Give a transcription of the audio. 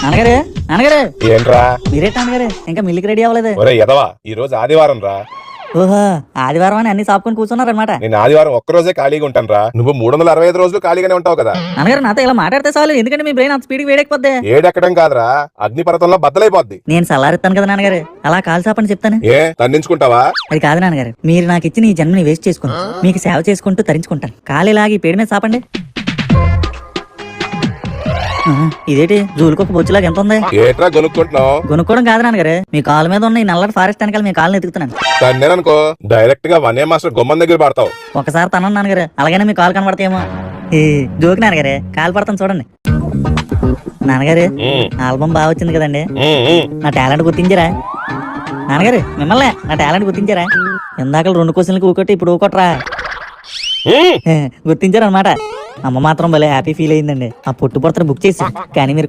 నాన్నగారు నాన్నగారు ఏంట్రా? మీరేంటి నాన్నగారు ఇంకా మిల్లికి రెడీ అవ్వలేదు? ఒరే ఎదవా, ఈ రోజు ఆదివారం రా. ఓహో ఆదివారం అని అన్ని సాపుకొని కూర్చున్నారనమాట. నేను ఆదివారం ఒక్కరోజే ఖాళీగా ఉంటాను రా. నువ్వు 365 రోజులు ఖాళీగానే ఉంటావు కదా. నాన్నగారు నాతో ఇలా మాట్లాడితే చాలు, ఎందుకంటే మీ బ్రెయిన్ అంత స్పీడ్కి వేడెక్కిపోద్ది. ఏడెక్కడం కాదురా, అగ్నిపర్వతంలో బద్దలైపోద్ది. నేను సల్లారిస్తాను కదా నాన్నగారు, అలా కాలు చాపని చెప్తాను. ఏ తన్నించుకుంటావా? అది కాదు నాన్నగారు, మీరు నాకు ఇచ్చిన ఈ జన్మని వేస్ట్ చేసుకుని మీకు సేవ చేసుకుంటూ తరించుకుంటాను. కాలిలాగి పేడి మీద చాపండి. ఇదేంటి జూలుకొక బొచ్చులాగా ఎంత ఉంది? ఏట్రా కొనుక్కుంటున్నావు? కొనుక్కోవడం కాదు నాన్నగారు, మీ కాలు మీద ఉన్న ఈ నల్లటి ఫారెస్ట్ వెనకాల మీ కాళ్ళని ఎత్తుకుతున్నాను. తన్నేననుకో డైరెక్ట్ గా వన్ ఏ మాస్టర్ గుమ్మం దగ్గర పడతావు. ఒకసారి తనను నాన్నగారు, అలాగనే మీ కాలు కనబడతాయేమో. ఈ జోకి నాన్నగారు, కాలు పడతాను చూడండి. నాన్నగారు ఆల్బమ్ బాగా వచ్చింది కదండి, నా టాలెంట్ గుర్తించారా? నాన్నగారు మిమ్మల్ని నా టాలెంట్ గుర్తించారా? ఇందాక 2 క్వశ్చన్లకి ఊకొట్టి ఇప్పుడు ఊకొట్టరా గుర్తించారు అనమాట. అమ్మ మాత్రం భలే హ్యాపీ ఫీల్ అయిందండి. ఆ పుట్టు బుక్ చేసి, కానీ మీరు